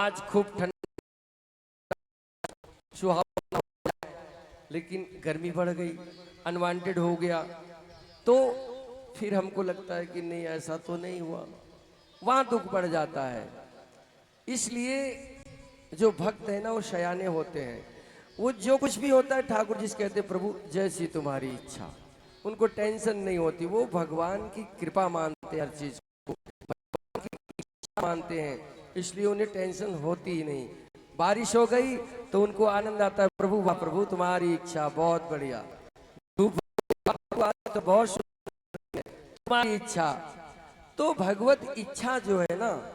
आज खूब ठंडा सुहावना हो जाए, लेकिन गर्मी बढ़ गई, अनवांटेड हो गया, तो फिर हमको लगता है कि नहीं ऐसा तो नहीं हुआ, वहां दुख बढ़ जाता है। इसलिए जो भक्त है ना वो शयाने होते हैं, वो जो कुछ भी होता है ठाकुर जी से कहते प्रभु जैसी तुम्हारी इच्छा, उनको टेंशन नहीं होती, वो भगवान की कृपा मानते हैं, हर चीज को भगवान की इच्छा मानते हैं, इसलिए उन्हें टेंशन होती ही नहीं। बारिश हो गई तो उनको आनंद आता है, प्रभु वाह प्रभु तुम्हारी इच्छा बहुत बढ़िया, धूप तो बहुत सुंदर है, तुम्हारी इच्छा। तो भगवत इच्छा जो है ना,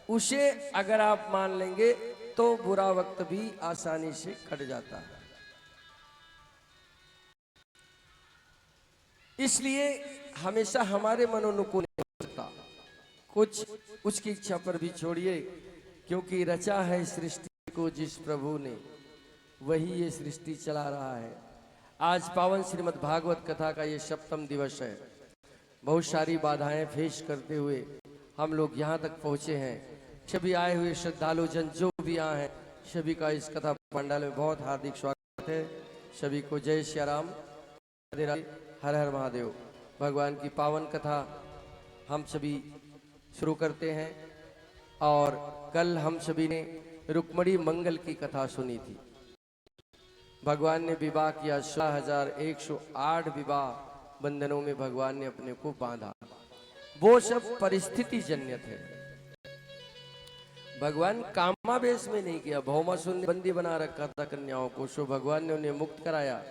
उसे अगर आप मान लेंगे तो बुरा वक्त भी आसानी से कट जाता है। इसलिए हमेशा हमारे मनोनुकूल नहीं हो सकता, कुछ उसकी इच्छा पर भी छोड़िए, क्योंकि रचा है सृष्टि को जिस प्रभु ने, वही ये सृष्टि चला रहा है। आज पावन श्रीमद् भागवत कथा का ये सप्तम दिवस है। बहुत सारी बाधाएं फेस करते हुए हम लोग यहाँ तक पहुँचे हैं। सभी आए हुए श्रद्धालु जन जो भी यहाँ हैं, सभी का इस कथा पंडाल में बहुत हार्दिक स्वागत है। सभी को जय श्री राम, हर हर महादेव। भगवान की पावन कथा हम सभी शुरू करते हैं। और कल हम सभी ने रुक्मणी मंगल की कथा सुनी थी। भगवान ने विवाह किया, 16,108 विवाह बंधनों में भगवान ने अपने को बांधा। वो सब परिस्थिति जन्य थे, भगवान कामावेश में नहीं किया। भौमासुर ने बंदी बना रखा था कन्याओं को, सो भगवान ने उन्हें मुक्त कराया।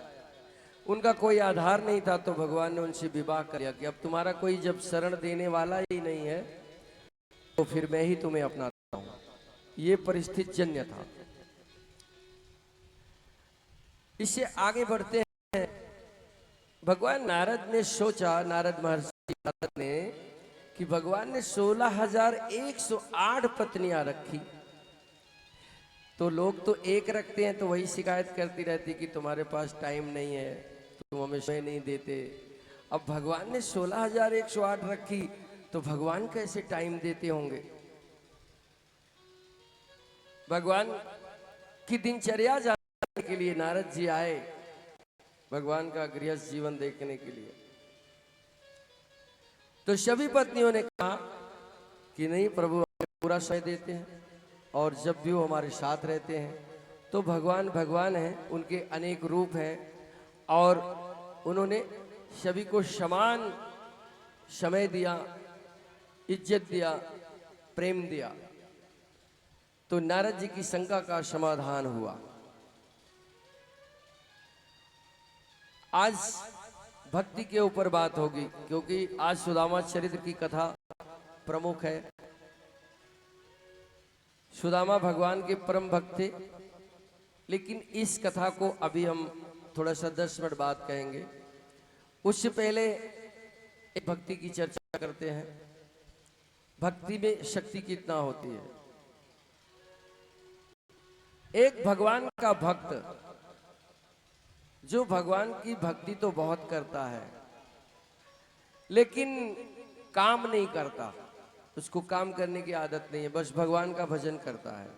उनका कोई आधार नहीं था, तो भगवान ने उनसे विवाह किया कि अब तुम्हारा कोई जब शरण देने वाला ही नहीं है, तो फिर मैं ही तुम्हें अपनाता हूं। ये परिस्थिति जन्य था। इससे आगे बढ़ते हैं। भगवान नारद ने सोचा, नारद महर्षि नारद ने, कि भगवान ने 16,108 पत्नियां रखी, तो लोग तो एक रखते हैं तो वही शिकायत करती रहती कि तुम्हारे पास टाइम नहीं है, तुम हमें समय नहीं देते। अब भगवान ने 16,108 रखी, तो भगवान कैसे टाइम देते होंगे। भगवान की दिनचर्या जानने के लिए नारद जी आए, भगवान का गृहस्थ जीवन देखने के लिए। तो सभी पत्नियों ने कहा कि नहीं प्रभु हमें पूरा समय देते हैं, और जब भी वो हमारे साथ रहते हैं तो भगवान भगवान हैं, उनके अनेक रूप हैं, और उन्होंने सभी को समान समय दिया, इज्जत दिया, प्रेम दिया। तो नारद जी की शंका का समाधान हुआ। आज भक्ति के ऊपर बात होगी, क्योंकि आज सुदामा चरित्र की कथा प्रमुख है। सुदामा भगवान के परम भक्त थे, लेकिन इस कथा को अभी हम थोड़ा सा 10 मिनट बाद कहेंगे। उससे पहले एक भक्ति की चर्चा करते हैं। भक्ति में शक्ति कितना होती है। एक भगवान का भक्त जो भगवान की भक्ति तो बहुत करता है, लेकिन काम नहीं करता, उसको काम करने की आदत नहीं है, बस भगवान का भजन करता है,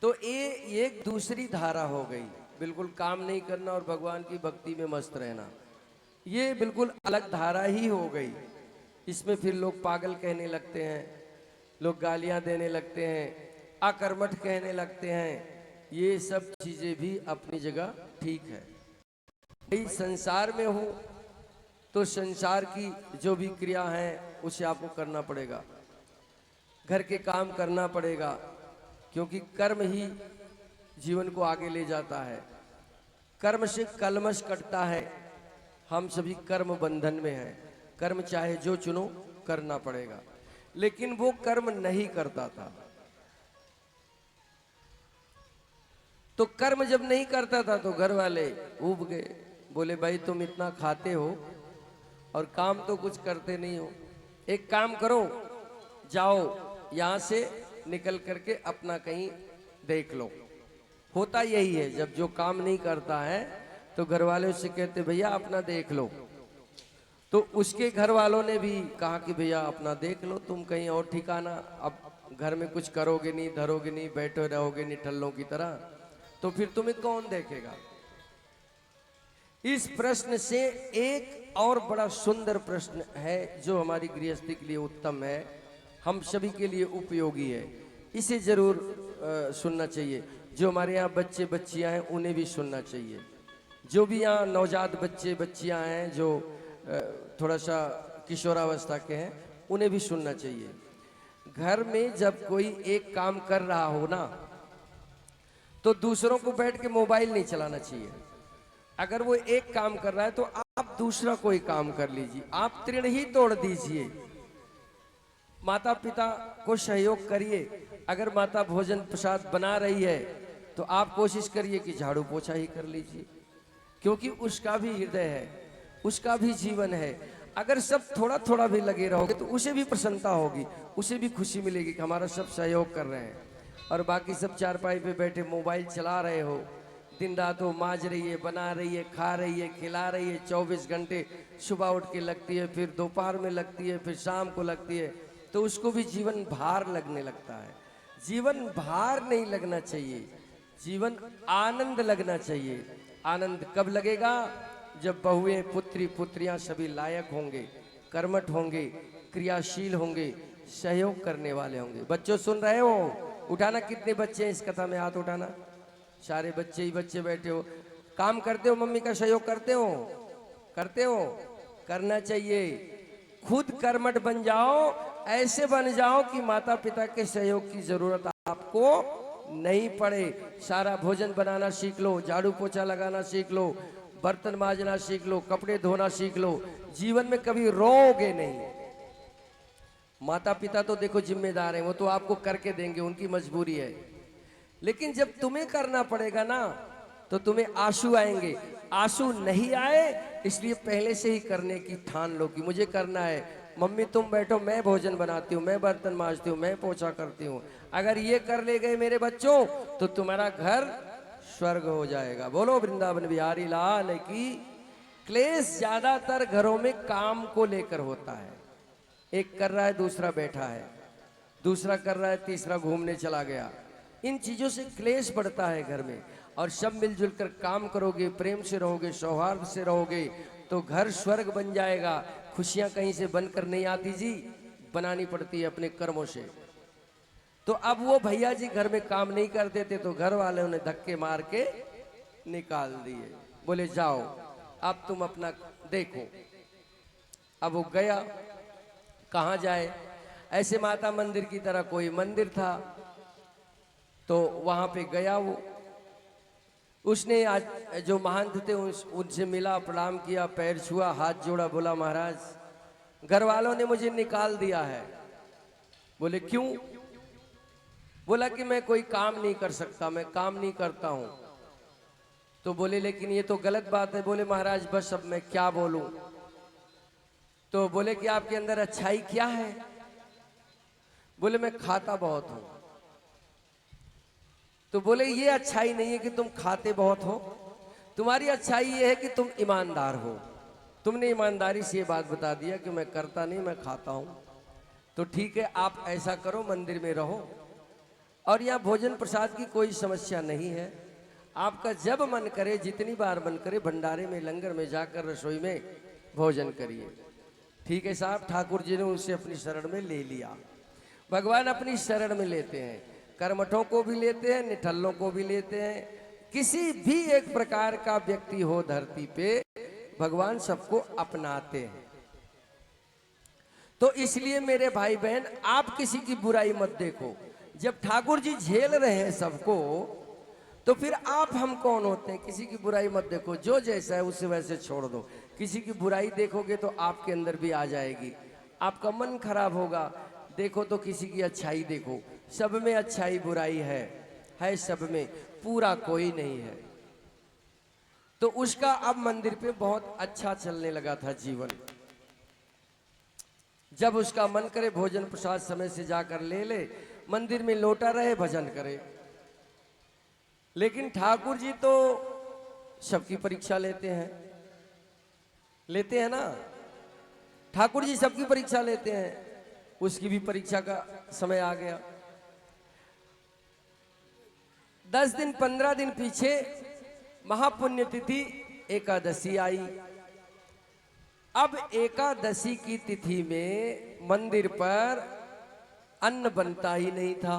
तो ये एक दूसरी धारा हो गई। बिल्कुल काम नहीं करना और भगवान की भक्ति में मस्त रहना, ये बिल्कुल अलग धारा ही हो गई। इसमें फिर लोग पागल कहने लगते हैं, लोग गालियां देने लगते हैं, अकर्मठ कहने लगते हैं। ये सब चीजें भी अपनी जगह ठीक है। संसार में हो तो संसार की जो भी क्रिया है उसे आपको करना पड़ेगा, घर के काम करना पड़ेगा, क्योंकि कर्म ही जीवन को आगे ले जाता है। कर्म से कलमश कटता है। हम सभी कर्म बंधन में हैं, कर्म चाहे जो चुनो करना पड़ेगा, लेकिन वो कर्म नहीं करता था। तो कर्म जब नहीं करता था तो घर वाले ऊब गए, बोले भाई तुम इतना खाते हो और काम तो कुछ करते नहीं हो, एक काम करो, जाओ यहां से निकल करके अपना कहीं देख लो। होता यही है, जब जो काम नहीं करता है तो घर वाले उससे कहते भैया अपना देख लो। तो उसके घर वालों ने भी कहा कि भैया अपना देख लो, तुम कहीं और ठिकाना अब घर में कुछ करोगे नहीं, धरोगे नहीं, बैठे रहोगे निठल्लों की तरह, तो फिर तुम्हें कौन देखेगा? इस प्रश्न से एक और बड़ा सुंदर प्रश्न है जो हमारी गृहस्थी के लिए उत्तम है, हम सभी के लिए उपयोगी है, इसे जरूर सुनना चाहिए। जो हमारे यहाँ बच्चे बच्चियां हैं उन्हें भी सुनना चाहिए। जो भी यहाँ नवजात बच्चे बच्चियां हैं जो थोड़ा सा किशोरावस्था के हैं उन्हें भी सुनना चाहिए। घर में जब कोई एक काम कर रहा हो ना, तो दूसरों को बैठ के मोबाइल नहीं चलाना चाहिए। अगर वो एक काम कर रहा है तो आप दूसरा कोई काम कर लीजिए, आप तृण ही तोड़ दीजिए। माता पिता को सहयोग करिए। अगर माता भोजन प्रसाद बना रही है तो आप कोशिश करिए कि झाड़ू पोछा ही कर लीजिए, क्योंकि उसका भी हृदय है, उसका भी जीवन है। अगर सब थोड़ा थोड़ा भी लगे रहोगे तो उसे भी प्रसन्नता होगी, उसे भी खुशी मिलेगी कि हमारा सब सहयोग कर रहे हैं। और बाकी सब चारपाई पे बैठे मोबाइल चला रहे हो, दिन रात वो माज रही है, बना रही है, खा रही है, खिला रही है, 24 घंटे सुबह उठ के लगती है, फिर दोपहर में लगती है, फिर शाम को लगती है, तो उसको भी जीवन भार लगने लगता है। जीवन भार नहीं लगना चाहिए, जीवन आनंद लगना चाहिए। आनंद कब लगेगा? जब बहुएं पुत्री पुत्रियां सभी लायक होंगे, कर्मठ होंगे, क्रियाशील होंगे, सहयोग करने वाले होंगे। बच्चों सुन रहे हो? उठाना, कितने बच्चे हैं इस कथा में, हाथ उठाना। सारे बच्चे ही बच्चे बैठे हो। काम करते हो, मम्मी का सहयोग करते हो? करते हो? करना चाहिए। खुद कर्मठ बन जाओ, ऐसे बन जाओ कि माता पिता के सहयोग की जरूरत आपको नहीं पड़े। सारा भोजन बनाना सीख लो, झाड़ू पोछा लगाना सीख लो, बर्तन माजना सीख लो, कपड़े धोना सीख लो, जीवन में कभी रोओगे नहीं। माता पिता तो देखो जिम्मेदार हैं, वो तो आपको करके देंगे, उनकी मजबूरी है। लेकिन जब तुम्हें करना पड़ेगा ना तो तुम्हें आंसू आएंगे। आंसू नहीं आए इसलिए पहले से ही करने की ठान लो कि मुझे करना है। मम्मी तुम बैठो, मैं भोजन बनाती हूँ, मैं बर्तन मांजती हूँ, मैं पोछा करती हूँ। अगर ये कर ले गए मेरे बच्चों तो तुम्हारा घर स्वर्ग हो जाएगा। बोलो वृंदावन बिहारी लाल की। क्लेश ज्यादातर घरों में काम को लेकर होता है। एक कर रहा है, दूसरा बैठा है, दूसरा कर रहा है, तीसरा घूमने चला गया। इन चीजों से क्लेश बढ़ता है घर में। और सब मिलजुल कर काम करोगे, प्रेम से रहोगे, सौहार्द से रहोगे तो घर स्वर्ग बन जाएगा। खुशियां कहीं से बनकर नहीं आती जी, बनानी पड़ती है अपने कर्मों से। तो अब वो भैया जी घर में काम नहीं करते थे तो घर वाले उन्हें धक्के मार के निकाल दिए। बोले जाओ अब तुम अपना देखो। अब वो गया, कहाँ जाए? ऐसे माता मंदिर की तरह कोई मंदिर था तो वहां पे गया वो। उसने आज जो महंत थे उनसे मिला, प्रणाम किया, पैर छुआ, हाथ जोड़ा, बोला महाराज घर वालों ने मुझे निकाल दिया है। बोले क्यों? बोला कि मैं कोई काम नहीं कर सकता, मैं काम नहीं करता हूं। तो बोले लेकिन ये तो गलत बात है। बोले महाराज बस अब मैं क्या बोलूं। तो बोले कि आपके अंदर अच्छाई क्या है? बोले मैं खाता बहुत हूं। तो बोले ये अच्छाई नहीं है कि तुम खाते बहुत हो, तुम्हारी अच्छाई ये है कि तुम ईमानदार हो। तुमने ईमानदारी से ये बात बता दिया कि मैं करता नहीं, मैं खाता हूं। तो ठीक है, आप ऐसा करो, मंदिर में रहो और यहाँ भोजन प्रसाद की कोई समस्या नहीं है। आपका जब मन करे, जितनी बार मन करे, भंडारे में, लंगर में जाकर रसोई में भोजन करिए। ठीक है साहब। ठाकुर जी ने उनसे अपनी शरण में ले लिया। भगवान अपनी शरण में लेते हैं, कर्मठों को भी लेते हैं, निठल्लों को भी लेते हैं। किसी भी एक प्रकार का व्यक्ति हो धरती पे, भगवान सबको अपनाते हैं। तो इसलिए मेरे भाई बहन, आप किसी की बुराई मत देखो। जब ठाकुर जी झेल रहे हैं सबको तो फिर आप हम कौन होते हैं? किसी की बुराई मत देखो, जो जैसा है उसे वैसे छोड़ दो। किसी की बुराई देखोगे तो आपके अंदर भी आ जाएगी, आपका मन खराब होगा। देखो तो किसी की अच्छाई देखो, सब में अच्छाई बुराई है सब में, पूरा कोई नहीं है। तो उसका अब मंदिर पे बहुत अच्छा चलने लगा था जीवन। जब उसका मन करे भोजन प्रसाद समय से जाकर ले ले, मंदिर में लौटा रहे, भजन करे। लेकिन ठाकुर जी तो सबकी परीक्षा लेते हैं ना। ठाकुर जी सबकी परीक्षा लेते हैं। उसकी भी परीक्षा का समय आ गया। 10 दिन 15 दिन पीछे महापुण्य तिथि एकादशी आई। अब एकादशी की तिथि में मंदिर पर अन्न बनता ही नहीं था,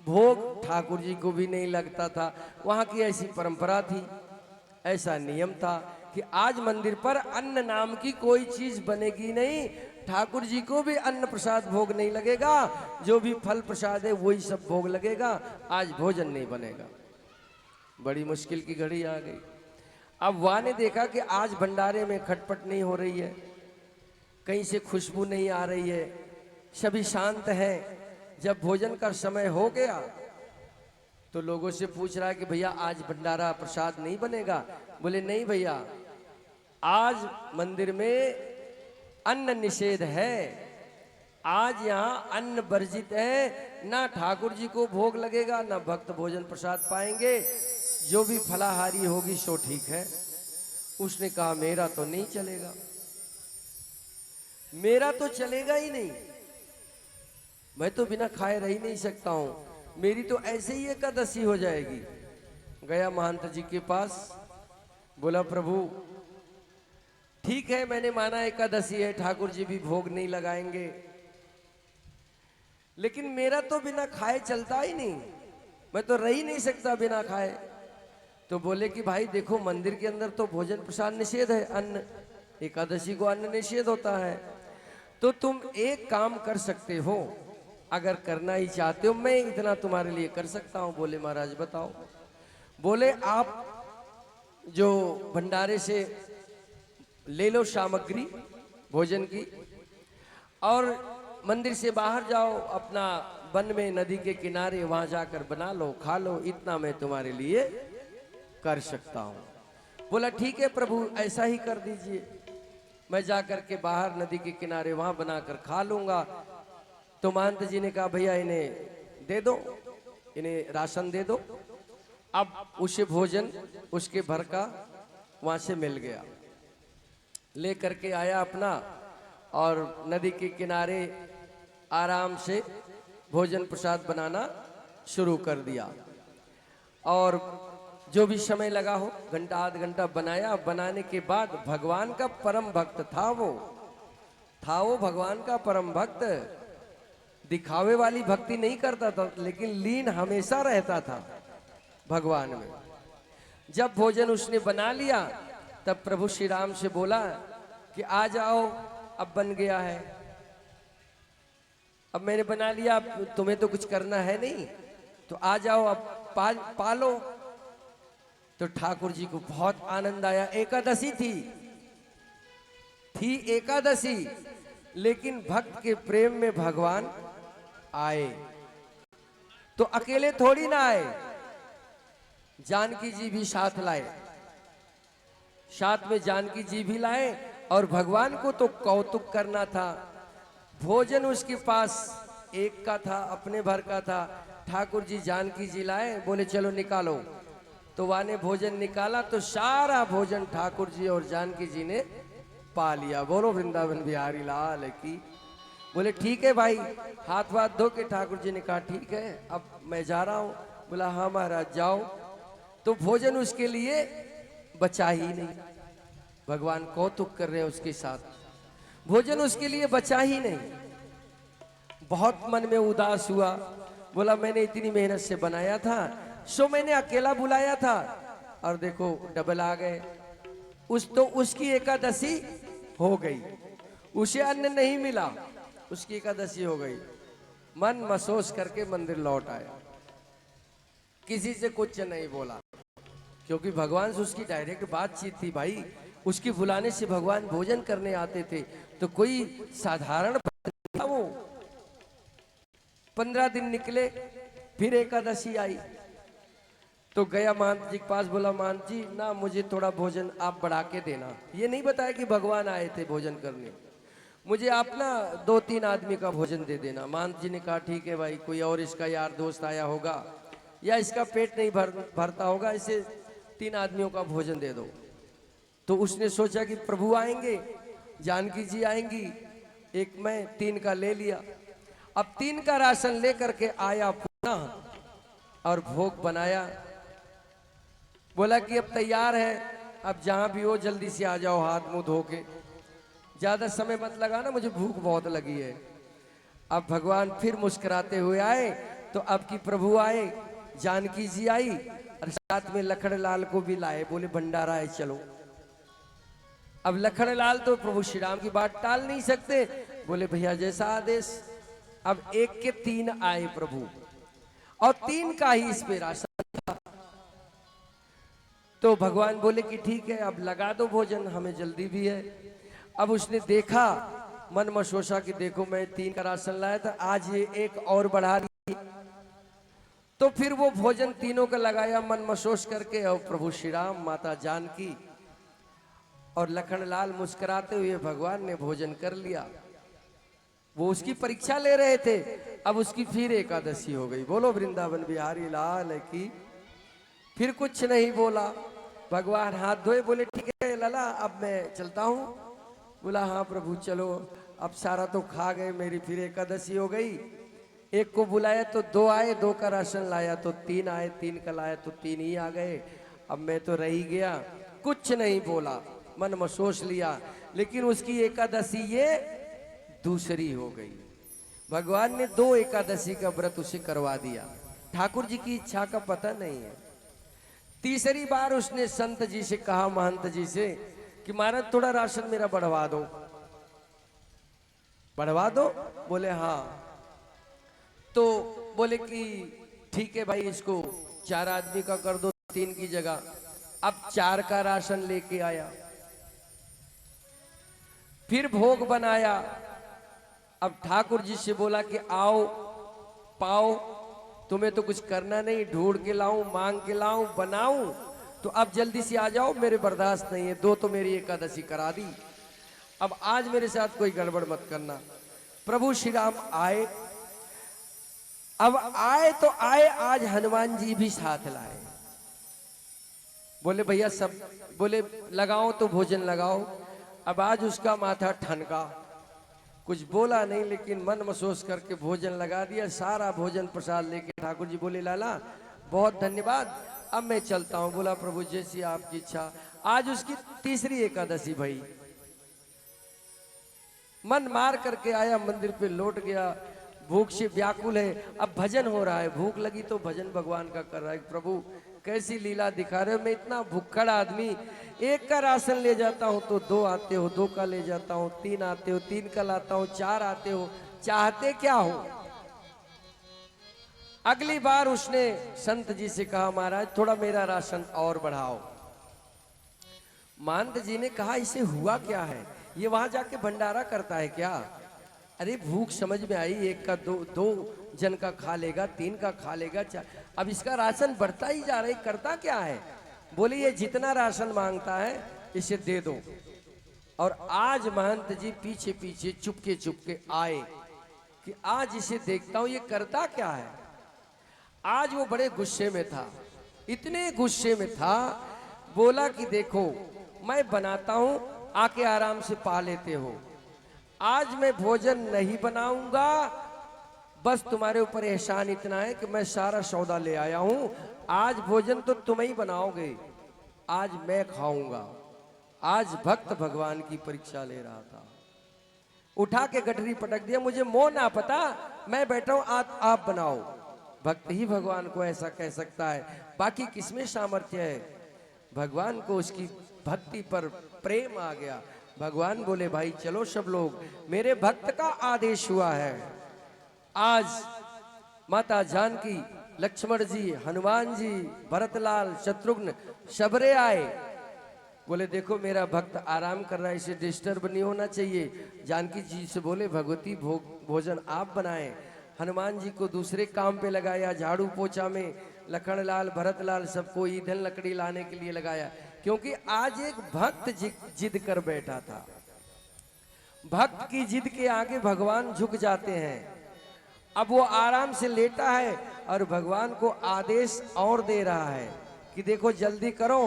भोग ठाकुर जी को भी नहीं लगता था। वहां की ऐसी परंपरा थी, ऐसा नियम था कि आज मंदिर पर अन्न नाम की कोई चीज बनेगी नहीं, ठाकुर जी को भी अन्न प्रसाद भोग नहीं लगेगा, जो भी फल प्रसाद है वही सब भोग लगेगा, आज भोजन नहीं बनेगा। बड़ी मुश्किल की घड़ी आ गई। अब वहां ने देखा कि आज भंडारे में खटपट नहीं हो रही है, कहीं से खुशबू नहीं आ रही है, सभी शांत हैं। जब भोजन का समय हो गया तो लोगों से पूछ रहा है कि भैया आज भंडारा प्रसाद नहीं बनेगा। बोले नहीं भैया, आज मंदिर में अन्न निषेध है, आज यहाँ अन्न वर्जित है, ना ठाकुर जी को भोग लगेगा ना भक्त भोजन प्रसाद पाएंगे, जो भी फलाहारी होगी सो ठीक है। उसने कहा मेरा तो नहीं चलेगा, मेरा तो चलेगा ही नहीं, मैं तो बिना खाए रह ही नहीं सकता हूं, मेरी तो ऐसे ही एकादशी हो जाएगी। गया महंत जी के पास, बोला प्रभु ठीक है, मैंने माना एकादशी है, ठाकुर जी भी भोग नहीं लगाएंगे, लेकिन मेरा तो बिना खाए चलता ही नहीं, मैं तो रह ही नहीं सकता बिना खाए। तो बोले कि भाई देखो मंदिर के अंदर तो भोजन प्रसाद निषेध है, अन्न एकादशी को अन्न निषेध होता है, तो तुम एक काम कर सकते हो, अगर करना ही चाहते हो मैं इतना तुम्हारे लिए कर सकता हूं। बोले महाराज बताओ। बोले आप जो भंडारे से ले लो सामग्री भोजन की, और मंदिर से बाहर जाओ, अपना वन में नदी के किनारे वहां जाकर बना लो, खा लो, इतना मैं तुम्हारे लिए कर सकता हूं। बोला ठीक है प्रभु, ऐसा ही कर दीजिए, मैं जाकर के बाहर नदी के किनारे वहां बनाकर खा लूंगा। तो महंत जी ने कहा भैया इन्हें दे दो, इन्हें राशन दे दो। अब उसे भोजन उसके भर का वहां से मिल गया, ले करके आया अपना, और नदी के किनारे आराम से भोजन प्रसाद बनाना शुरू कर दिया। और जो भी समय लगा हो, घंटा आध घंटा बनाया। बनाने के बाद भगवान का परम भक्त था वो भगवान का परम भक्त, दिखावे वाली भक्ति नहीं करता था, लेकिन लीन हमेशा रहता था भगवान में। जब भोजन उसने बना लिया तब प्रभु श्री राम से बोला कि आ जाओ, अब बन गया है, अब मैंने बना लिया, अब तुम्हें तो कुछ करना है नहीं, तो आ जाओ अब पालो। तो ठाकुर जी को बहुत आनंद आया। एकादशी थी एकादशी, लेकिन भक्त के प्रेम में भगवान आए, तो अकेले थोड़ी ना आए, जानकी जी भी साथ लाए, साथ में जानकी जी भी लाए। और भगवान को तो कौतुक करना था, भोजन उसके पास एक का था, अपने भर का था। ठाकुर जी जानकी जी लाए, बोले चलो निकालो, तो वहां ने भोजन निकाला, तो सारा भोजन ठाकुर जी और जानकी जी ने पा लिया। बोलो वृंदावन बिहारी लाल की। बोले ठीक है भाई, हाथ वाथ धो के ठाकुर जी ने कहा ठीक है, अब मैं जा रहा हूं। बोला हाँ महाराज जाओ। तो भोजन उसके लिए बचा ही नहीं, भगवान कौतुक कर रहे हैं उसके साथ, भोजन उसके लिए बचा ही नहीं। बहुत मन में उदास हुआ, बोला मैंने इतनी मेहनत से बनाया था, सो मैंने अकेला बुलाया था, और देखो डबल आ गए। उसकी एकादशी हो गई, उसे अन्न नहीं मिला, उसकी एकादशी हो गई। मन महसूस करके मंदिर लौट आया, किसी से कुछ नहीं बोला, क्योंकि भगवान से उसकी डायरेक्ट बातचीत थी भाई। उसकी बुलाने से भगवान भोजन करने आते थे, तो कोई साधारण था वो। 15 दिन निकले, फिर एकादशी आई, तो गया महंत जी के पास, बोला महंत जी ना मुझे थोड़ा भोजन आप बढ़ा के देना। ये नहीं बताया कि भगवान आए थे भोजन करने, मुझे आप ना 2-3 आदमी का भोजन दे देना। महंत जी ने कहा ठीक है भाई, कोई और इसका यार दोस्त आया होगा, या इसका पेट नहीं भरता होगा, इसे 3 आदमियों का भोजन दे दो। तो उसने सोचा कि प्रभु आएंगे, जानकी जी आएंगी, एक मैं 3 का ले लिया। अब 3 का राशन लेकर के आया पुनः, और भोग बनाया। बोला कि अब तैयार है, अब जहां भी हो जल्दी से आ जाओ हाथ मुंह धो के, ज्यादा समय मत लगाना, मुझे भूख बहुत लगी है। अब भगवान फिर मुस्कुराते हुए आए, तो अब की प्रभु आए, जानकी जी आई और साथ में लखनलाल को भी लाए। बोले भंडारा है चलो। अब लखनलाल तो प्रभु श्री राम की बात टाल नहीं सकते, बोले भैया जैसा आदेश। अब एक के तीन आए प्रभु, और तीन का ही इस पे राशन था। तो भगवान बोले कि ठीक है अब लगा दो भोजन, हमें जल्दी भी है। अब उसने देखा मन में सोचा कि देखो मैं 3 का राशन लाया था, आज ये एक और बढ़ा दी। तो फिर वो भोजन तीनों का लगाया मन में सोच करके, और प्रभु श्री राम, माता जानकी और लखनलाल मुस्कुराते हुए भगवान ने भोजन कर लिया। वो उसकी परीक्षा ले रहे थे। अब उसकी फिर एकादशी हो गई। बोलो वृंदावन बिहारी लाल की। फिर कुछ नहीं बोला। भगवान हाथ धोए, बोले ठीक है लला अब मैं चलता हूं। बोला हाँ प्रभु चलो, अब सारा तो खा गए, मेरी फिर एकादशी हो गई। एक को बुलाया तो 2 आए, 2 का राशन लाया तो 3 आए, 3 का लाया तो 3 ही आ गए। अब मैं तो रह ही गया। कुछ नहीं बोला, मन में सोच लिया, लेकिन उसकी एकादशी ये दूसरी हो गई। भगवान ने 2 एकादशी का व्रत उसे करवा दिया। ठाकुर जी की इच्छा का पता नहीं है। तीसरी बार उसने संत जी से कहा, महंत जी से, कि महाराज थोड़ा राशन मेरा बढ़वा दो, बढ़वा दो। बोले हाँ। तो बोले कि ठीक है भाई, इसको 4 आदमी का कर दो 3 की जगह। अब 4 का राशन लेके आया, फिर भोग बनाया। अब ठाकुर जी से बोला कि आओ पाओ, तुम्हें तो कुछ करना नहीं, ढूंढ के लाऊं, मांग के लाऊं, बनाऊं, तो अब जल्दी से आ जाओ, मेरे बर्दाश्त नहीं है। 2 तो मेरी एकादशी करा दी, अब आज मेरे साथ कोई गड़बड़ मत करना। प्रभु श्री राम आए। अब आए तो आए, आज हनुमान जी भी साथ लाए। बोले भैया सब, बोले लगाओ तो भोजन लगाओ। अब आज उसका माथा ठनका, कुछ बोला नहीं, लेकिन मन में सोच करके भोजन लगा दिया। सारा भोजन प्रसाद लेके ठाकुर जी बोले लाला बहुत धन्यवाद, अब मैं चलता हूं। बोला प्रभु जैसी आपकी इच्छा। आज उसकी तीसरी एकादशी भई। मन मार करके आया, मंदिर पे लौट गया, भूख से व्याकुल है। अब भजन हो रहा है, भूख लगी तो भजन भगवान का कर रहा है। प्रभु कैसी लीला दिखा रहे हो, मैं इतना भुक्खड़ आदमी, 1 का राशन ले जाता हूं तो 2 आते हो, 2 का ले जाता हूं 3 आते हो, 3 का लाता हूं 4 आते हो, चाहते क्या हो। अगली बार उसने संत जी से कहा महाराज थोड़ा मेरा राशन और बढ़ाओ। महंत जी ने कहा इसे हुआ क्या है, ये वहां जाके भंडारा करता है क्या। अरे भूख समझ में आई, 1 का 2 जन का खा लेगा, 3 का खा लेगा, अब इसका राशन बढ़ता ही जा रहा है, करता क्या है। बोले ये जितना राशन मांगता है इसे दे दो। और आज महंत जी पीछे पीछे चुपके चुपके आए कि आज इसे देखता हूं ये करता क्या है। आज वो बड़े गुस्से में था, इतने गुस्से में था, बोला कि देखो मैं बनाता हूं, आके आराम से पा लेते हो। आज मैं भोजन नहीं बनाऊंगा, बस तुम्हारे ऊपर एहसान इतना है कि मैं सारा सौदा ले आया हूं। आज भोजन तो तुम ही बनाओगे, आज मैं खाऊंगा। आज भक्त भगवान की परीक्षा ले रहा था, उठा के गठरी पटक दिया, मुझे मोह ना पता, मैं बैठा हूं, आप बनाओ। भक्त ही भगवान को ऐसा कह सकता है, बाकी किसमें सामर्थ्य है। भगवान को उसकी भक्ति पर प्रेम आ गया। भगवान बोले भाई चलो सब लोग, मेरे भक्त का आदेश हुआ है। आज माता जानकी, लक्ष्मण जी, हनुमान जी, भरतलाल, शत्रुघ्न सबरे आए। बोले देखो मेरा भक्त आराम कर रहा है, इसे डिस्टर्ब नहीं होना चाहिए। जानकी जी से बोले भगवती भोजन आप बनाएं। हनुमान जी को दूसरे काम पे लगाया, झाड़ू पोछा में। लखनलाल, भरतलाल सबको ईंधन लकड़ी लाने के लिए लगाया, क्योंकि आज एक भक्त जिद कर बैठा था। भक्त की जिद के आगे भगवान झुक जाते हैं। अब वो आराम से लेटा है और भगवान को आदेश और दे रहा है कि देखो जल्दी करो,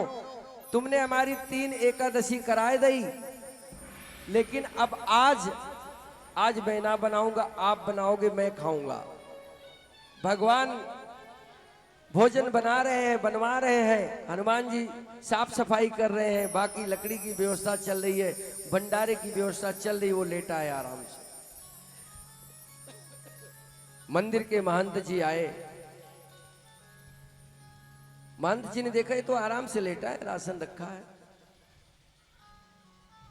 तुमने हमारी 3 एकादशी कराए दी, लेकिन अब आज मैं ना बनाऊंगा, आप बनाओगे, मैं खाऊंगा। भगवान भोजन बना रहे हैं, बनवा रहे हैं, हनुमान जी साफ सफाई कर रहे हैं, बाकी लकड़ी की व्यवस्था चल रही है, भंडारे की व्यवस्था चल रही है, वो लेटा है आराम से। मंदिर के महंत जी आए, महंत जी ने देखा ये तो आराम से लेटा है, राशन रखा है।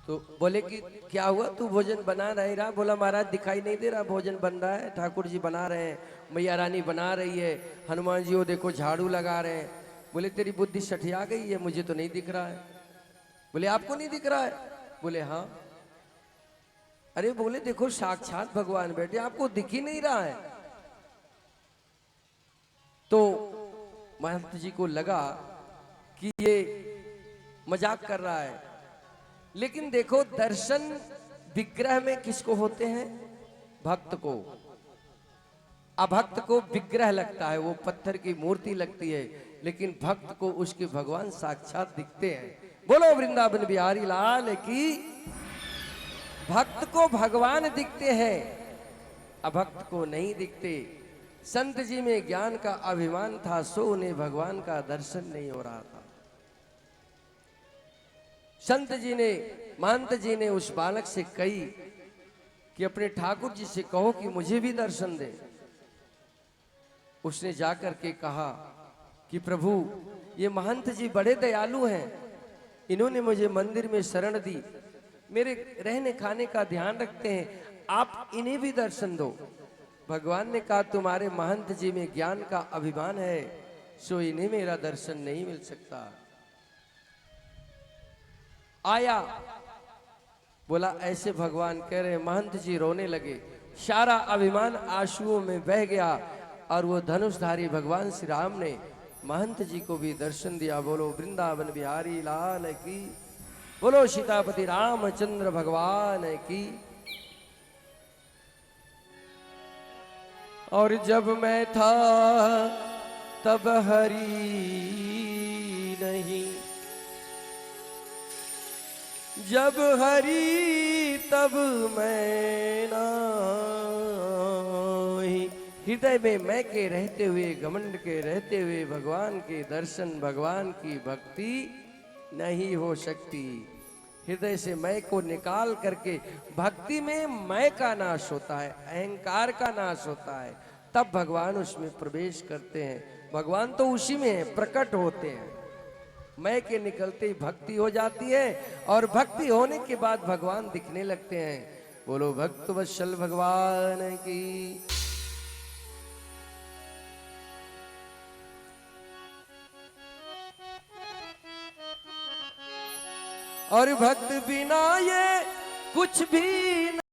तो बोले कि क्या हुआ, तू भोजन बना नहीं रहा? बोला महाराज दिखाई नहीं दे रहा, भोजन बन रहा है, ठाकुर जी बना रहे हैं, मैया रानी बना रही है, हनुमान जी वो देखो झाड़ू लगा रहे हैं। बोले तेरी बुद्धि सठिया गई है, मुझे तो नहीं दिख रहा है। बोले आपको नहीं दिख रहा है? बोले हाँ। अरे बोले देखो साक्षात भगवान बैठे, आपको दिख ही नहीं रहा है। तो महंत जी को लगा कि ये मजाक कर रहा है, लेकिन देखो दर्शन विग्रह में किसको होते हैं? भक्त को। अभक्त को विग्रह लगता है, वो पत्थर की मूर्ति लगती है, लेकिन भक्त को उसके भगवान साक्षात दिखते हैं। बोलो वृंदावन बिहारी लाल की। भक्त को भगवान दिखते हैं, अभक्त को नहीं दिखते। संत जी में ज्ञान का अभिमान था, सो उन्हें भगवान का दर्शन नहीं हो रहा था। संत जी ने, महंत जी ने उस बालक से कही कि अपने ठाकुर जी से कहो कि मुझे भी दर्शन दे। उसने जाकर के कहा कि प्रभु ये महंत जी बड़े दयालु हैं, इन्होंने मुझे मंदिर में शरण दी, मेरे रहने खाने का ध्यान रखते हैं, आप इन्हें भी दर्शन दो। भगवान ने कहा तुम्हारे महंत जी में ज्ञान का अभिमान है, सो इन्हें मेरा दर्शन नहीं मिल सकता। आया, बोला ऐसे भगवान कह रहे। महंत जी रोने लगे, सारा अभिमान आंसुओं में बह गया, और वो धनुषधारी भगवान श्री राम ने महंत जी को भी दर्शन दिया। बोलो वृंदावन बिहारी लाल की, बोलो सीतापति रामचंद्र भगवान की। और जब मैं था तब हरि नहीं, जब हरि तब मैं नहीं। हृदय में मैं के रहते हुए, घमंड के रहते हुए भगवान के दर्शन, भगवान की भक्ति नहीं हो सकती। हृदय से मैं को निकाल करके भक्ति में मैं का नाश होता है, अहंकार का नाश होता है, तब भगवान उसमें प्रवेश करते हैं। भगवान तो उसी में है, प्रकट होते हैं। मैं के निकलते ही भक्ति हो जाती है, और भक्ति होने के बाद भगवान दिखने लगते हैं। बोलो भक्त वत्सल भगवान की। और भक्त बिना ये कुछ भी